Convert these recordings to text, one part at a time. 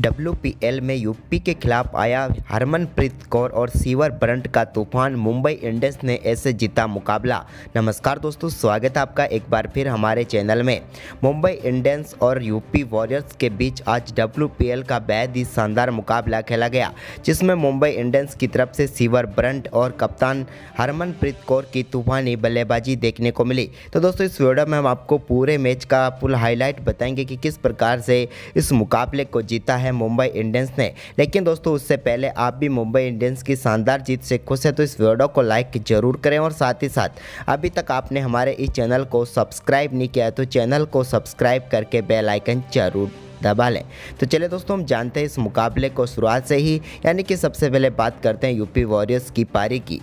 WPL में UP के खिलाफ आया हरमनप्रीत कौर और सीवर ब्रंट का तूफान, मुंबई इंडियंस ने ऐसे जीता मुकाबला। नमस्कार दोस्तों, स्वागत है आपका एक बार फिर हमारे चैनल में। मुंबई इंडियंस और यूपी वॉरियर्स के बीच आज WPL का बेहद ही शानदार मुकाबला खेला गया, जिसमें मुंबई इंडियंस की तरफ से सीवर ब्रंट और कप्तान हरमनप्रीत कौर की तूफानी बल्लेबाजी देखने को मिली। तो दोस्तों, इस वीडियो में हम आपको पूरे मैच का फुल हाईलाइट बताएंगे कि किस प्रकार से इस मुकाबले को जीता है मुंबई इंडियंस ने। लेकिन दोस्तों, उससे पहले आप भी मुंबई इंडियंस की शानदार जीत से खुश है तो इस वीडियो को लाइक जरूर करें, और साथ ही साथ अभी तक आपने हमारे इस चैनल को सब्सक्राइब नहीं किया है तो चैनल को सब्सक्राइब करके बेल आइकन जरूर दबा लें। तो चलिए दोस्तों, हम जानते हैं इस मुकाबले को शुरुआत से ही, यानी कि सबसे पहले बात करते हैं यूपी वॉरियर्स की पारी की।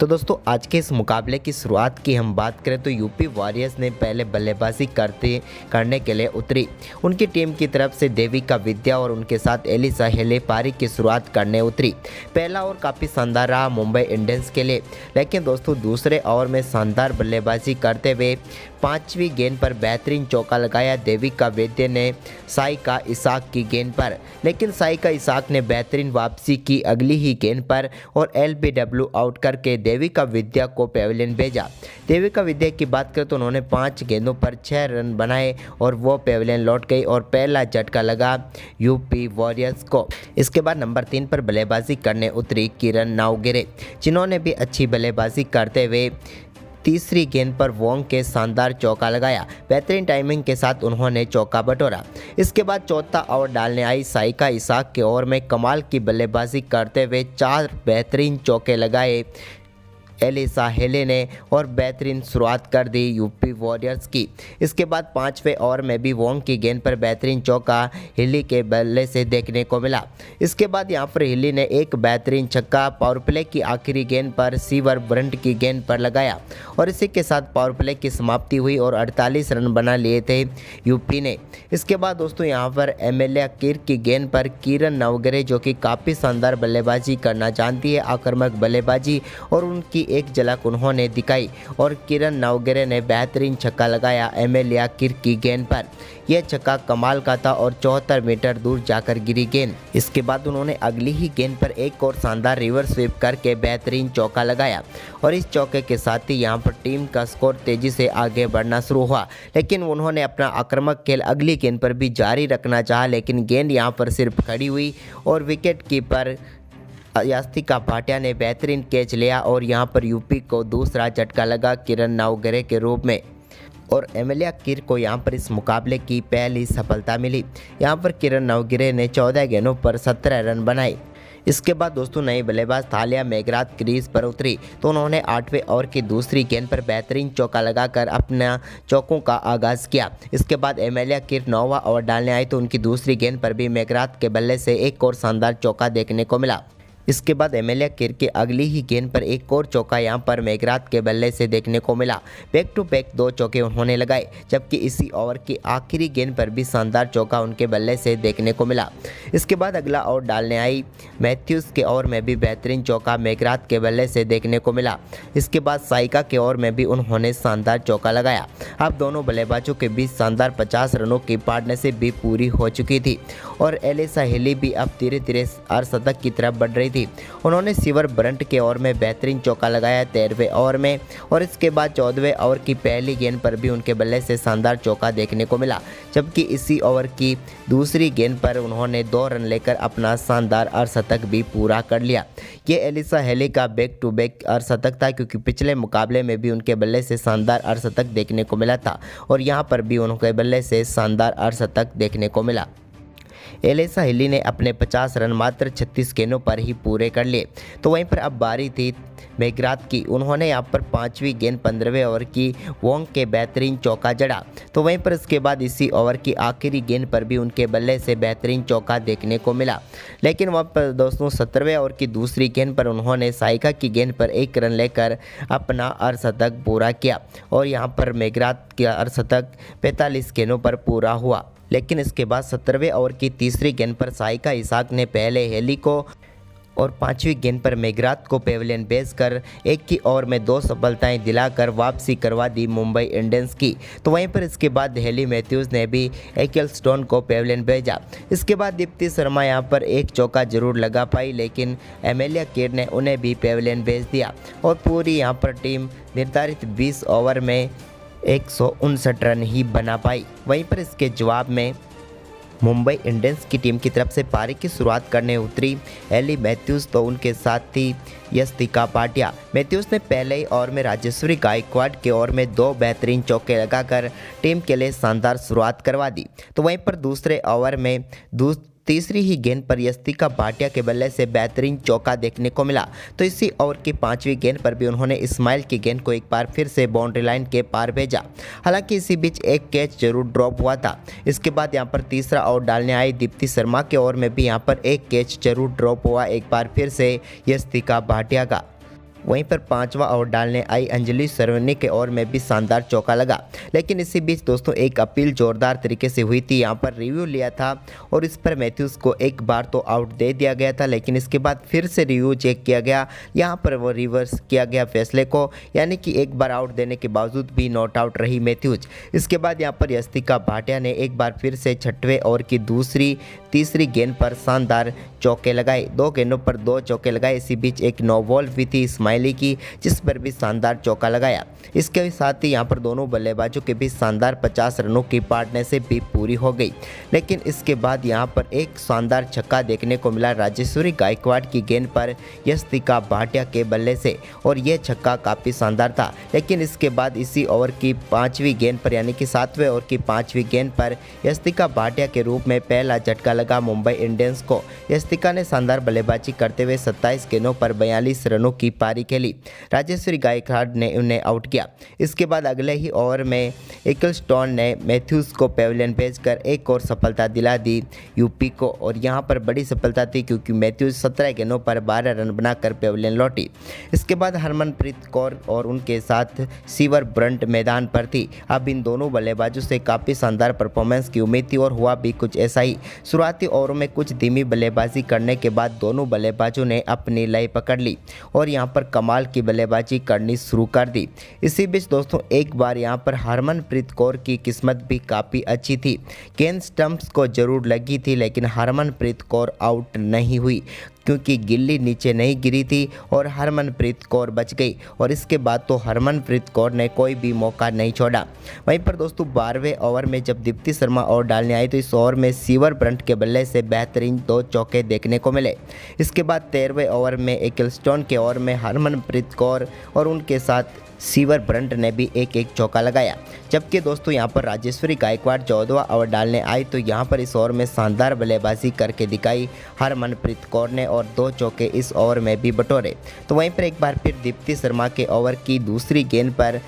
तो दोस्तों, आज के इस मुकाबले की शुरुआत की हम बात करें तो यूपी वॉरियर्स ने पहले बल्लेबाजी करने के लिए उतरी। उनकी टीम की तरफ से देविका विद्या और उनके साथ एलिसा हेले पारी की शुरुआत करने उतरी। पहला ओवर काफ़ी शानदार रहा मुंबई इंडियंस के लिए, लेकिन दोस्तों दूसरे ओवर में शानदार बल्लेबाजी करते हुए पांचवीं गेंद पर बेहतरीन चौका लगाया देविका विद्या ने साइका इसाक की गेंद पर, लेकिन साइका इसाक ने बेहतरीन वापसी की अगली ही गेंद पर और LBW आउट करके देविका विद्या को पेविलियन भेजा। देविका विद्या की बात करें तो उन्होंने 5 गेंदों पर 6 रन बनाए और वो पेविलियन लौट गई और पहला झटका लगा यूपी वॉरियर्स को। इसके बाद नंबर 3 पर बल्लेबाजी करने उतरी किरण नावगिरे, जिन्होंने भी अच्छी बल्लेबाजी करते हुए तीसरी गेंद पर वोंग के शानदार चौका लगाया। बेहतरीन टाइमिंग के साथ उन्होंने चौका बटोरा। इसके बाद चौथा ओवर डालने आई साइका इसाक के ओवर में कमाल की बल्लेबाजी करते हुए 4 बेहतरीन चौके लगाए एलिसा हेले ने और बेहतरीन शुरुआत कर दी यूपी वॉरियर्स की। इसके बाद 5वें ओवर में भी वोंग की गेंद पर बेहतरीन चौका हिली के बल्ले से देखने को मिला। इसके बाद यहां पर हिली ने एक बेहतरीन छक्का पावर प्ले की आखिरी गेंद पर सीवर ब्रंट की गेंद पर लगाया और इसी के साथ पावर प्ले की समाप्ति हुई और 48 रन बना लिए थे यूपी ने। इसके बाद दोस्तों, यहाँ पर एमेलिया किर की गेंद पर किरण नावगिरे, जो कि काफ़ी शानदार बल्लेबाजी करना जानती है, आक्रामक बल्लेबाजी, और उनकी एक झलक उन्होंने दिखाई और किरण नावगिरे ने बेहतरीन छक्का लगाया एमेलिया किर की गेंद पर। यह छक्का कमाल का था और 74 मीटर दूर जाकर गिरी गेंद। इसके बाद उन्होंने अगली ही गेंद पर एक और शानदार रिवर्स स्वीप करके बेहतरीन चौका लगाया और इस चौके के साथ ही यहां पर टीम का स्कोर तेजी से आगे बढ़ना शुरू हुआ। लेकिन उन्होंने अपना आक्रामक खेल अगली गेंद पर भी जारी रखना चाहा, लेकिन गेंद यहां पर सिर्फ खड़ी हुई और विकेट कीपर यास्तिका भाटिया ने बेहतरीन कैच लिया और यहां पर यूपी को दूसरा झटका लगा किरण नावगिरे के रूप में और एमेलिया किर को यहां पर इस मुकाबले की पहली सफलता मिली। यहां पर किरण नावगिरे ने 14 गेंदों पर 17 रन बनाए। इसके बाद दोस्तों, नई बल्लेबाज थालिया मेघरात क्रीज पर उतरी तो उन्होंने 8वें ओवर की दूसरी गेंद पर बेहतरीन चौका लगाकर अपना चौकों का आगाज किया। इसके बाद एमेलिया किर 9वां ओवर डालने आई तो उनकी दूसरी गेंद पर भी मेघरात के बल्ले से एक और शानदार चौका देखने को मिला। इसके बाद एमेलिया किर के अगली ही गेंद पर एक और चौका यहां पर मेघरात के बल्ले से देखने को मिला। बैक टू बैक 2 चौके उन्होंने लगाए, जबकि इसी ओवर की आखिरी गेंद पर भी शानदार चौका उनके बल्ले से देखने को मिला। इसके बाद अगला ओवर डालने आई मैथ्यूज के ओवर में भी बेहतरीन चौका मेघरात के बल्ले से देखने को मिला। इसके बाद साइका के ओवर में भी उन्होंने शानदार चौका लगाया। अब दोनों बल्लेबाजों के बीच शानदार 50 रनों की पार्टनरशिप भी पूरी हो चुकी थी और एलिसा हेली भी अब धीरे धीरे अर्धशतक की तरफ बढ़ रही थी। उन्होंने सीवर ब्रंट के ओवर में बेहतरीन चौका लगाया 13वें ओवर में और इसके बाद 14वें ओवर की पहली गेंद पर भी उनके बल्ले से शानदार चौका देखने को मिला, जबकि इसी ओवर की दूसरी गेंद पर उन्होंने 2 रन लेकर अपना शानदार अर्धशतक भी पूरा कर लिया। ये एलिसा हेली का बैक टू बैक अर्धशतक था, क्योंकि पिछले मुकाबले में भी उनके बल्ले से शानदार अर्धशतक देखने को मिला था और यहाँ पर भी उनके बल्ले से शानदार अर्धशतक देखने को मिला। एलिसा हेली ने अपने 50 रन मात्र 36 गेंदों पर ही पूरे कर लिए। तो वहीं पर अब बारी थी मेघरात की। उन्होंने यहाँ पर 5वीं गेंद 15वें ओवर की वोंग के बेहतरीन चौका जड़ा। तो वहीं पर इसके बाद इसी ओवर की आखिरी गेंद पर भी उनके बल्ले से बेहतरीन चौका देखने को मिला। लेकिन वहाँ पर दोस्तों 17वें ओवर की दूसरी गेंद पर उन्होंने साइका की गेंद पर 1 रन लेकर अपना अर्धशतक पूरा किया और यहाँ पर मेघरात का अर्धशतक 45 गेंदों पर पूरा हुआ। लेकिन इसके बाद 17वें ओवर की तीसरी गेंद पर साइका इसाक ने पहले हेली को और 5वीं गेंद पर मेघरात को पेविलियन भेजकर एक ही ओवर में 2 सफलताएं दिलाकर वापसी करवा दी मुंबई इंडियंस की। तो वहीं पर इसके बाद हेली मैथ्यूज़ ने भी एकेलस्टोन को पेविलियन भेजा। इसके बाद दीप्ति शर्मा यहां पर एक चौका जरूर लगा पाई, लेकिन एमेलिया किड ने उन्हें भी पेविलियन भेज दिया और पूरी यहां पर टीम निर्धारित 20 ओवर में 159 रन ही बना पाई। वहीं पर इसके जवाब में मुंबई इंडियंस की टीम की तरफ से पारी की शुरुआत करने उतरी हेली मैथ्यूज़, तो उनके साथ थी यस्तिका भाटिया। मैथ्यूज़ ने पहले ही ओवर में राजेश्वरी गायकवाड़ के ओवर में 2 बेहतरीन चौके लगाकर टीम के लिए शानदार शुरुआत करवा दी। तो वहीं पर दूसरे ओवर में तीसरी ही गेंद पर यस्तिका भाटिया के बल्ले से बेहतरीन चौका देखने को मिला। तो इसी ओवर की 5वीं गेंद पर भी उन्होंने इस्माइल की गेंद को एक बार फिर से बाउंड्री लाइन के पार भेजा। हालांकि इसी बीच एक कैच जरूर ड्रॉप हुआ था। इसके बाद यहां पर तीसरा ओवर डालने आई दीप्ति शर्मा के ओवर में भी यहां पर एक कैच जरूर ड्रॉप हुआ एक बार फिर से यस्तिका भाटिया का। वहीं पर 5वां ओवर डालने आई अंजलि सरवनी के ओवर में भी शानदार चौका लगा। लेकिन इसी बीच दोस्तों एक अपील जोरदार तरीके से हुई थी। यहां पर रिव्यू लिया था और इस पर मैथ्यूज़ को एक बार तो आउट दे दिया गया था, लेकिन इसके बाद फिर से रिव्यू चेक किया गया। यहां पर वो रिवर्स किया गया फैसले को, यानी कि एक बार आउट देने के बावजूद भी नॉट आउट रही मैथ्यूज़। इसके बाद यहां पर यस्तिका भाटिया ने एक बार फिर से 6वें ओवर की तीसरी गेंद पर शानदार चौके लगाए। 2 गेंदों पर 2 चौके लगाए। इसी बीच एक नो बॉल भी थी इस्माइली की, जिस पर भी शानदार चौका लगाया। इसके साथ ही यहां पर दोनों बल्लेबाजों के बीच शानदार 50 रनों की पार्टनरशिप भी पूरी हो गई। लेकिन इसके बाद यहां पर एक शानदार छक्का देखने को मिला राजेश्वरी गायकवाड़ की गेंद पर यस्तिका भाटिया के बल्ले से, और यह छक्का काफ़ी शानदार था। लेकिन इसके बाद इसी ओवर की 5वीं गेंद पर, यानी कि 7वें ओवर की 5वीं गेंद पर यस्तिका भाटिया के रूप में पहला झटका लगा मुंबई इंडियंस को। यस्तिका ने शानदार बल्लेबाजी करते हुए 27 गेंदों पर 42 रनों की पारी खेली। राजेश्वरी गायकवाड़ ने उन्हें आउट किया। इसके बाद अगले ही ओवर में एकेलस्टोन ने मैथ्यूज़ को पेविलियन भेजकर एक और सफलता दिला दी यूपी को, और यहां पर बड़ी सफलता थी क्योंकि मैथ्यूज़ 17 गेंदों पर 12 रन बनाकर पेविलियन लौटी। इसके बाद हरमनप्रीत कौर और उनके साथ सीवर ब्रंट मैदान पर थी। अब इन दोनों बल्लेबाजों से काफ़ी शानदार परफॉर्मेंस की उम्मीद थी और हुआ भी कुछ ऐसा ही। शुरुआती ओवरों में कुछ धीमी बल्लेबाजी करने के बाद दोनों बल्लेबाजों ने अपनी लय पकड़ ली और यहां पर कमाल की बल्लेबाजी करनी शुरू कर दी। इसी बीच दोस्तों एक बार यहां पर हरमनप्रीत कौर की किस्मत भी काफ़ी अच्छी थी। गेंद स्टंप्स को जरूर लगी थी, लेकिन हरमनप्रीत कौर आउट नहीं हुई क्योंकि गिल्ली नीचे नहीं गिरी थी और हरमनप्रीत कौर बच गई। और इसके बाद तो हरमनप्रीत कौर ने कोई भी मौका नहीं छोड़ा। वहीं पर दोस्तों 12वें ओवर में जब दीप्ति शर्मा ओवर डालने आई तो इस ओवर में सीवर ब्रंट के बल्ले से बेहतरीन 2 चौके देखने को मिले। इसके बाद 13वें ओवर में एकेलस्टोन के ओवर में हरमनप्रीत कौर और उनके साथ सीवर ब्रंट ने भी एक चौका लगाया। जबकि दोस्तों यहां पर राजेश्वरी गायकवाड़ 14वां ओवर डालने आई तो यहां पर इस ओवर में शानदार बल्लेबाजी करके दिखाई हरमनप्रीत कौर ने और 2 चौके इस ओवर में भी बटोरे। तो वहीं पर एक बार फिर दीप्ति शर्मा के ओवर की दूसरी गेंद पर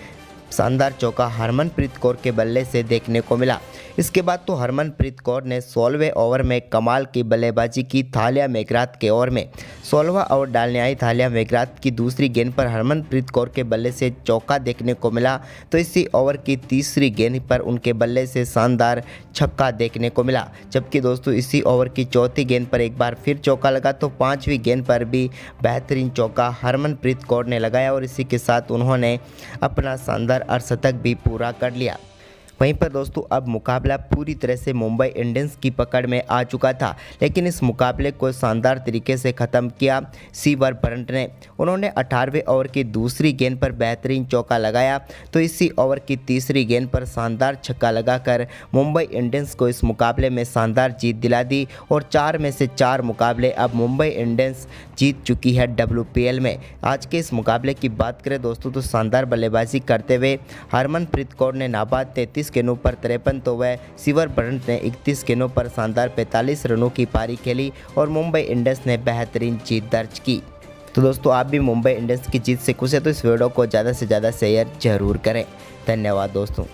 शानदार चौका हरमनप्रीत कौर के बल्ले से देखने को मिला। इसके बाद तो हरमनप्रीत कौर ने 16वें ओवर में कमाल की बल्लेबाजी की थालिया मेघरात के ओवर में। 16वां ओवर डालने आई थालिया मेघरात की दूसरी गेंद पर हरमनप्रीत कौर के बल्ले से चौका देखने को मिला। तो इसी ओवर की तीसरी गेंद पर उनके बल्ले से शानदार छक्का देखने को मिला। जबकि दोस्तों इसी ओवर की चौथी गेंद पर एक बार फिर चौका लगा तो 5वीं गेंद पर भी बेहतरीन चौका हरमनप्रीत कौर ने लगाया और इसी के साथ उन्होंने अपना शानदार अर्धशतक भी पूरा कर लिया। वहीं पर दोस्तों अब मुकाबला पूरी तरह से मुंबई इंडियंस की पकड़ में आ चुका था, लेकिन इस मुकाबले को शानदार तरीके से ख़त्म किया सीवर ब्रंट ने। उन्होंने 18वें ओवर की दूसरी गेंद पर बेहतरीन चौका लगाया तो इसी ओवर की तीसरी गेंद पर शानदार छक्का लगाकर मुंबई इंडियंस को इस मुकाबले में शानदार जीत दिला दी और 4 में से 4 मुकाबले अब मुंबई इंडियंस जीत चुकी है WPL में। आज के इस मुकाबले की बात करें दोस्तों तो शानदार बल्लेबाजी करते हुए हरमनप्रीत कौर ने नाबाद 33 गेंदों पर 53 तो वह सीवर ब्रंट ने 31 गेंदों पर शानदार 45 रनों की पारी खेली और मुंबई इंडियंस ने बेहतरीन जीत दर्ज की। तो दोस्तों आप भी मुंबई इंडियंस की जीत से खुश है तो इस वीडियो को ज़्यादा से ज़्यादा शेयर जरूर करें। धन्यवाद दोस्तों।